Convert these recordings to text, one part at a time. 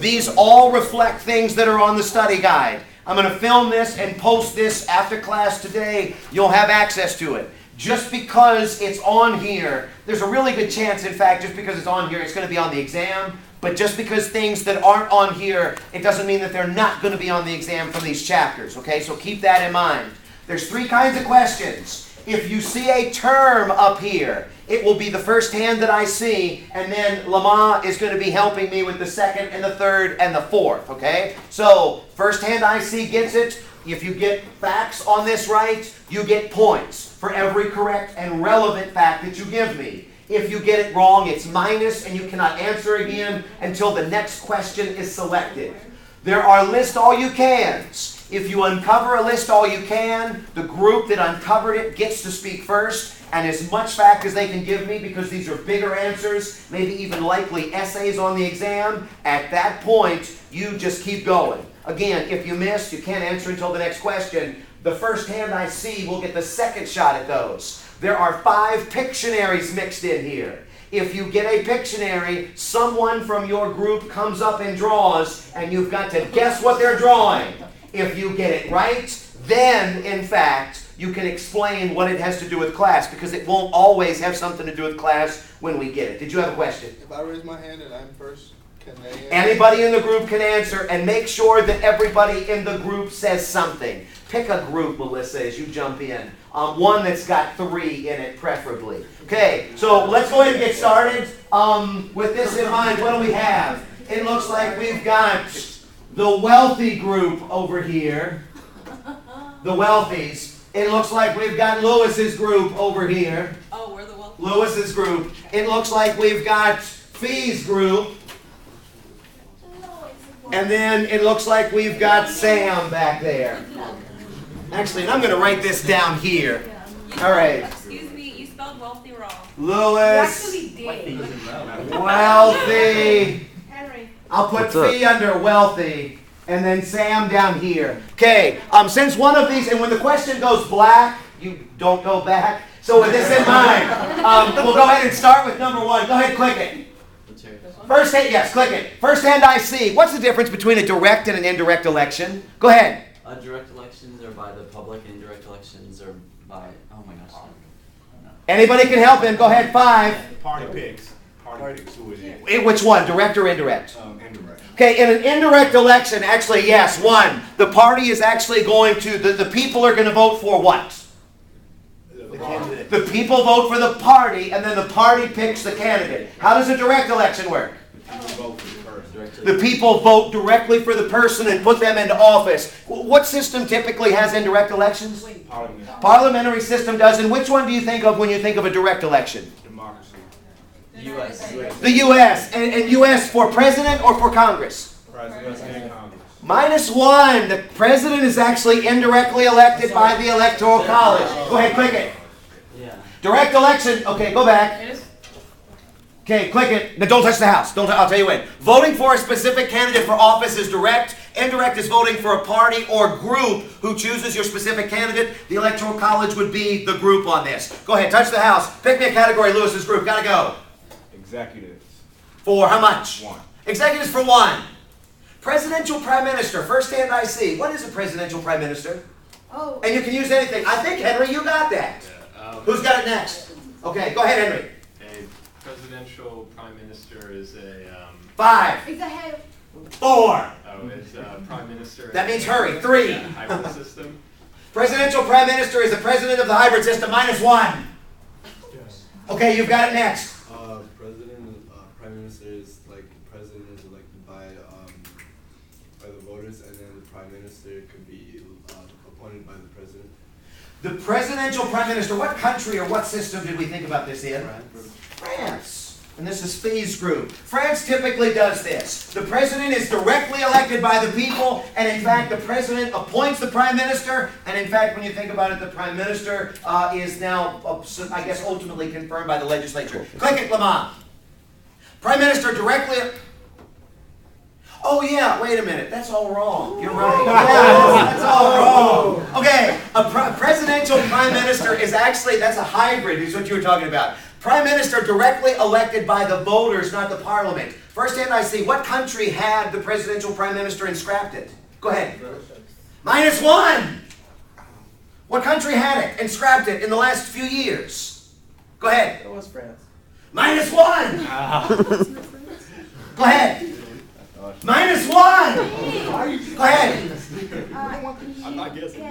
These all reflect things that are on the study guide. I'm going to film this and post this after class today. You'll have access to it. Just because it's on here, there's a really good chance, in fact, just because it's on here, it's going to be on the exam. But just because things that aren't on here, it doesn't mean that they're not going to be on the exam from these chapters. Okay, so keep that in mind. There's 3 kinds of questions. If you see a term up here, it will be the first hand that I see, and then Lama is going to be helping me with the second and the third and the fourth, okay? So, first hand I see gets it. If you get facts on this right, you get points for every correct and relevant fact that you give me. If you get it wrong, it's minus, and you cannot answer again until the next question is selected. There are list all you cans. If you uncover a list all you can, the group that uncovered it gets to speak first, and as much fact as they can give me, because these are bigger answers, maybe even likely essays on the exam, at that point, you just keep going. Again, if you miss, you can't answer until the next question. The first hand I see will get the second shot at those. There are 5 Pictionaries mixed in here. If you get a Pictionary, someone from your group comes up and draws, and you've got to guess what they're drawing. If you get it right, then, in fact, you can explain what it has to do with class, because it won't always have something to do with class when we get it. Did you have a question? If I raise my hand and I'm first, can they answer? Anybody in the group can answer, and make sure that everybody in the group says something. Pick a group, Melissa, as you jump in. One that's got 3 in it, preferably. Okay, so let's go ahead and get started. With this in mind, what do we have? It looks like we've got the wealthy group over here. The wealthies. It looks like we've got Lewis's group over here. Oh, we're the wealthy. Lewis's group. It looks like we've got Fee's group. And then it looks like we've got Sam back there. Actually, I'm going to write this down here. All right. Excuse me, you spelled wealthy wrong. Lewis. Actually did. Wealthy. Henry. I'll put Fee under wealthy. And then Sam down here. Okay, since one of these, and when the question goes black, you don't go back. So with this in mind, we'll go ahead and start with number 1. Go ahead, click it. First hand, yes, click it. First hand I see. What's the difference between a direct and an indirect election? Go ahead. Direct elections are by the public, indirect elections are by, oh my gosh. Anybody can help him. Go ahead, 5. Party picks. Party picks who it is. Which one, direct or indirect? Indirect. Okay, in an indirect election, actually, yes, 1. The party is actually going to, the people are going to vote for what? The candidate. The people vote for the party, and then the party picks the candidate. How does a direct election work? Vote for the person. The people vote directly for the person and put them into office. What system typically has indirect elections? Parliament. Parliamentary system does. And which one do you think of when you think of a direct election? Democracy. U.S. The U.S. And U.S. for president or for Congress? President and Congress. -1. The president is actually indirectly elected by the Electoral College. Go ahead, click it. Yeah. Direct election. Okay, go back. Okay, click it. Now don't touch the house. I'll tell you when. Voting for a specific candidate for office is direct. Indirect is voting for a party or group who chooses your specific candidate. The Electoral College would be the group on this. Go ahead, touch the house. Pick me a category, Lewis's group. Gotta go. Executives. For how much? 1. Executives for 1. Presidential Prime Minister. First hand I see. What is a presidential Prime Minister? Oh. And you can use anything. I think, Henry, you got that. Who's got it next? Okay, go ahead, Henry. A presidential prime minister is a 5. It's a head. 4. it's a prime minister. That means hurry. 3. Hybrid system. Presidential Prime Minister is the president of the hybrid system. -1. Okay, you've got it next. Prime Minister is like the president is elected by the voters, and then the Prime Minister could be appointed by the president. The presidential Prime Minister, what country or what system did we think about this in? France. And this is Fee's group. France typically does this. The president is directly elected by the people, and in fact, the president appoints the prime minister, and in fact, when you think about it, the prime minister is now, I guess, ultimately confirmed by the legislature. Click it, Lamont. Prime minister directly... Oh yeah, wait a minute, that's all wrong. You're right. Yes, that's all wrong. Okay, a presidential prime minister is actually, that's a hybrid, is what you were talking about. Prime minister directly elected by the voters, not the parliament. First hand I see. What country had the presidential prime minister and scrapped it? Go ahead. -1. What country had it and scrapped it in the last few years? Go ahead. It was France. -1. Go ahead. -1. Go ahead. I'm not guessing.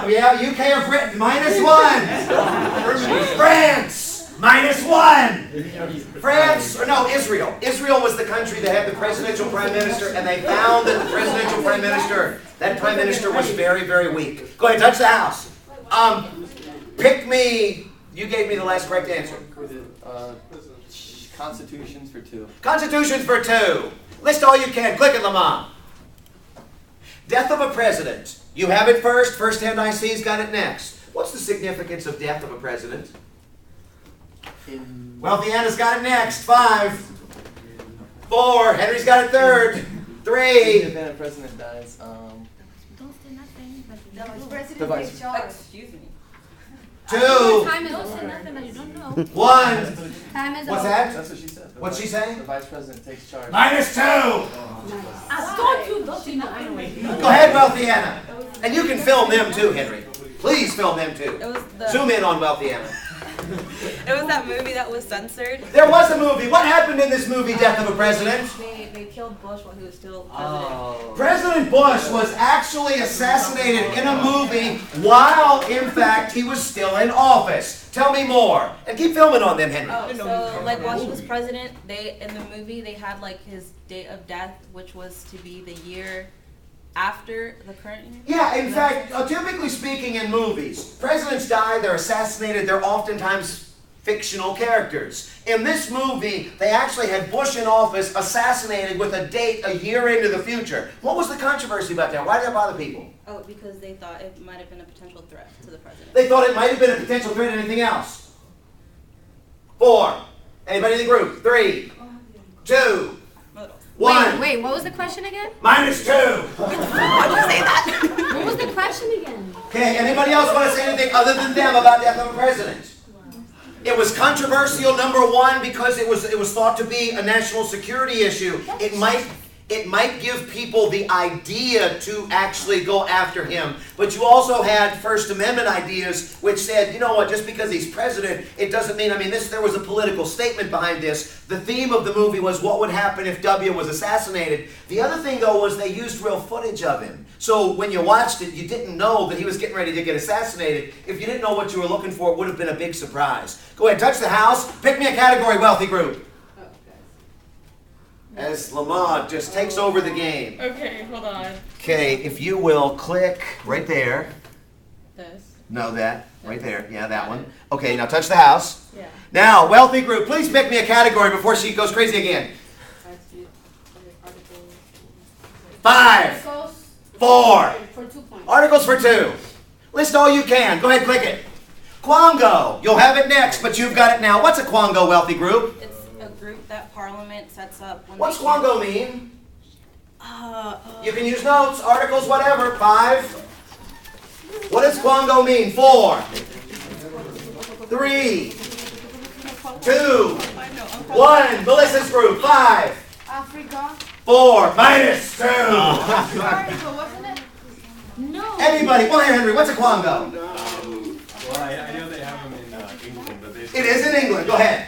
Yeah, UK or Britain. -1. France. -1. France, or no, Israel. Israel was the country that had the presidential prime minister, and they found that the presidential prime minister, that prime minister was very, very weak. Go ahead, touch the house. Pick me. You gave me the last correct answer. Constitutions for 2. Constitutions for 2. List all you can. Click it, Lamont. Death of a president. You have it first. First hand I see's got it next. What's the significance of death of a president? Wealthy Anna's got it next. 5, 4. Henry's got it third. 3. If a president dies, Don't say nothing. The vice president The vice- takes charge. Excuse me. 2. Time is don't say nothing that you don't know. 1. Time is What's over. that? that's what she said. What's she saying? The vice president takes charge. -2. Don't say nothing. Go ahead, Wealthy Anna. And you can film them too, Henry. Please film them too. It was the. Zoom in on Wealthy Anna. It was that movie that was censored. There was a movie. What happened in this movie, Death of a President? They killed Bush while he was still president. Oh. President Bush was actually assassinated in a movie while, in fact, he was still in office. Tell me more. And keep filming on them, Henry. Oh, so like while he was president, in the movie they had like his date of death, which was to be the year after the current year. Yeah, in fact, typically speaking in movies, presidents die, they're assassinated, they're oftentimes fictional characters. In this movie, they actually had Bush in office assassinated with a date a year into the future. What was the controversy about that? Why did that bother people? Oh, because they thought it might have been a potential threat to the president. They thought it might have been a potential threat. Anything else? 4. Anybody in the group? 3, 2, 1. Wait, what was the question again? -2. What was the question again? Okay, anybody else want to say anything other than them about death of a president? It was controversial, number 1, because it was thought to be a national security issue. It might give people the idea to actually go after him. But you also had First Amendment ideas which said, you know what, just because he's president, it doesn't mean, there was a political statement behind this. The theme of the movie was what would happen if W was assassinated. The other thing, though, was they used real footage of him. So when you watched it, you didn't know that he was getting ready to get assassinated. If you didn't know what you were looking for, it would have been a big surprise. Go ahead, touch the house. Pick me a category, wealthy group. As Lamont just takes over the game. Okay, hold on. Okay, if you will click right there. This. No, that. Right there. Yeah, that one. Okay, now touch the house. Yeah. Now, wealthy group, please pick me a category before she goes crazy again. 5, 4. For 2 points. Articles for 2. List all you can. Go ahead, click it. Quango. You'll have it next, but you've got it now. What's a Quango, wealthy group? It's a group that Parliament sets up. When What's they Quango mean? Uh, You can use notes, articles, whatever. 5. What does Quango mean? 4, 3, 2, 1. Melissa's group. 5, Africa. 4, -2. Article, wasn't it? No. Anybody? Well, here, Henry, what's a Quango? Well, I know they have them in England, but It is in England. Go ahead.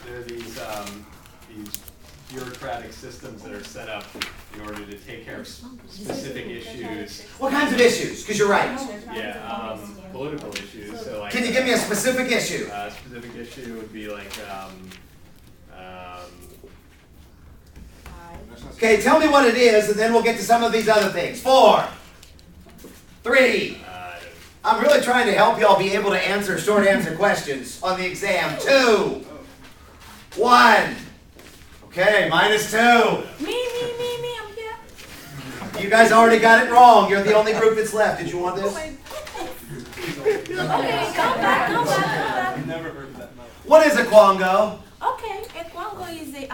there are these bureaucratic systems that are set up in order to take care of specific issues. What kinds of issues? Because you're right. Yeah, political issues. So like, Can you give me a specific issue? a specific issue would be like Okay, tell me what it is, and then we'll get to some of these other things. 4, 3. I'm really trying to help y'all be able to answer short answer questions on the exam. 2, 1. Okay, -2. Me, I'm here. You guys already got it wrong. You're the only group that's left. Did you want this? Okay, come back. Never heard that. What is a Quango? Okay, Quango is a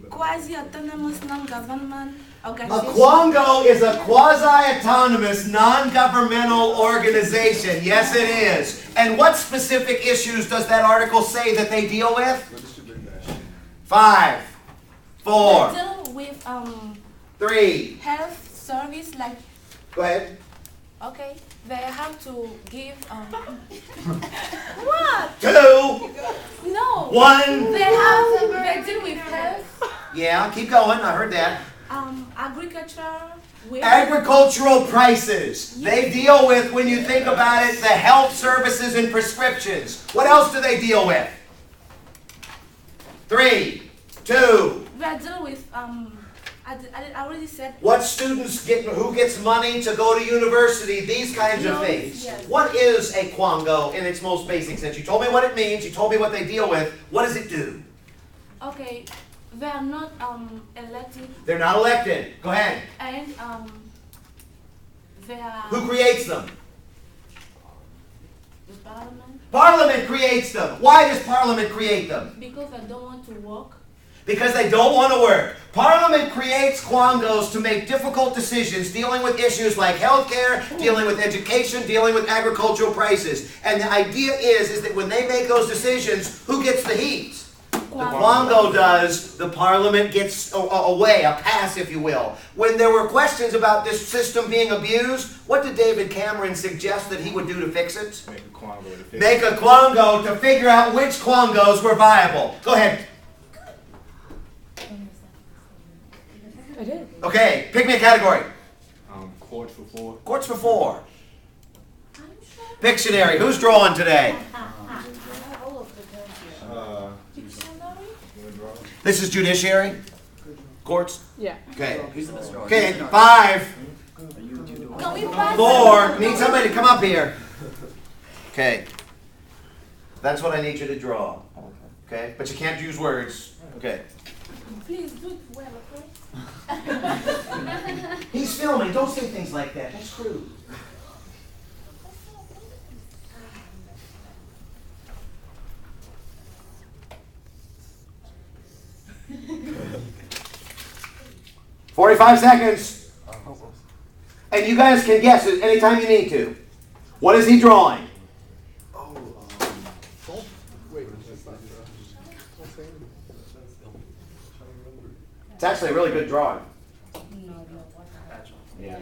quasi-autonomous non-government A organization. Quango is a quasi-autonomous, non-governmental organization. Yes, it is. And what specific issues does that article say that they deal with? 5, 4, They deal with 3. health service like Go ahead. okay. They have to give what? 2, No. 1. They deal with health, Yeah, keep going. I heard that. agriculture, with Agricultural prices. They deal with, when you think about it, the health services and prescriptions. What else do they deal with? 3, 2. they deal with I already said What students get, who gets money to go to university, these kinds of Yes, things. yes. What is a quango in its most basic sense? You told me what it means, you told me what they deal with. What does it do? okay. They are not elected They're not elected. Go ahead. and they are Who creates them? the parliament Parliament creates them. Why does Parliament create them? because they don't want to work. Because they don't want to work. Parliament creates quangos to make difficult decisions dealing with issues like healthcare, dealing with education, dealing with agricultural prices. And the idea is that when they make those decisions, who gets the heat? The quango does. The Parliament gets a way, a pass, if you will. When there were questions about this system being abused, what did David Cameron suggest that he would do to fix it? Make a quango to fix Make a quango to figure out which quangos were viable. Go ahead. I did. Okay, pick me a category. Chords for 4. Courts for 4. Pictionary. Who's drawing today? This is judiciary? Courts? Yeah. Okay. Who's the best drawer? Okay, 5, Can we pass 4. Need somebody to come up here. Okay. That's what I need you to draw. Okay? But you can't use words. Okay. Please do it well, okay? He's filming. Don't say things like that. That's crude. "45 seconds. And you guys can guess it anytime you need to. What is he drawing? It's actually a really good drawing. Yeah.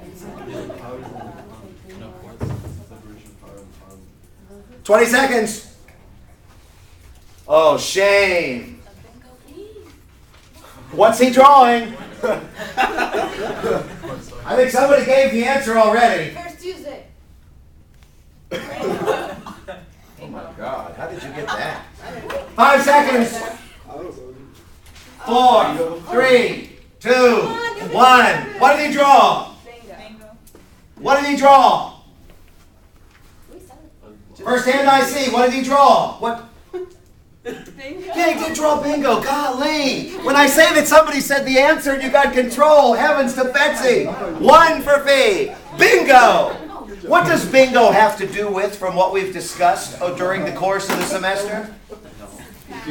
20 seconds. Oh, shame. What's he drawing? I think somebody gave the answer already. First Tuesday. Oh my God, how did you get that? 5 seconds. 4, 3, 2, 1. What did he draw? What did he draw? First hand I see. What did he draw? What? Yeah, he did draw bingo. Golly. When I say that somebody said the answer and you got control, heavens to Betsy. 1 for fee. Bingo. What does bingo have to do with from what we've discussed during the course of the semester?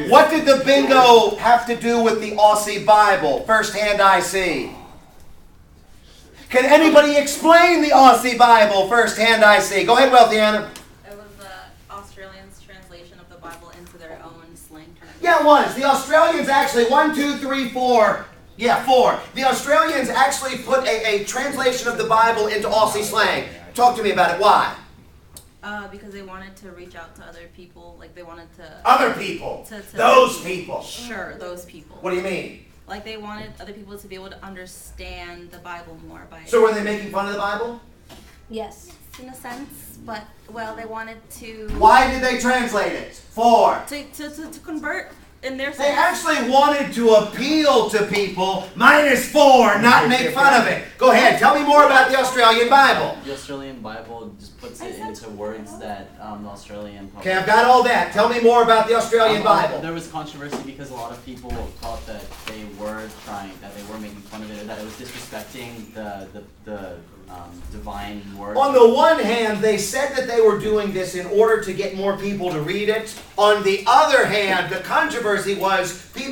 What did the bingo have to do with the Aussie Bible? First hand I see. Can anybody explain the Aussie Bible? First hand I see. Go ahead, Wealthy Anna. It was the Australians' translation of the Bible into their own slang term. Yeah, it was. The Australians actually, 1, 2, 3, 4. Yeah, 4. The Australians actually put a translation of the Bible into Aussie slang. Talk to me about it. Why? Because they wanted to reach out to other people. Like they wanted to. Other people. To- Those people. Sure, those people. What do you mean? Like they wanted other people to be able to understand the Bible more by. So were they making fun of the Bible? Yes. In a sense, but well, they wanted to. Why did they translate it? 4. To convert in their They sense. actually wanted to appeal to people. -4, not make fun of it. Go ahead, tell me more about the Australian Bible. The Australian Bible just puts it into words that the Australian public. Okay, I've got all that. Tell me more about the Australian Bible. There was controversy because a lot of people thought that they were making fun of it, or that it was disrespecting the divine word. On the one hand, they said that they were doing this in order to get more people to read it. On the other hand, the controversy was people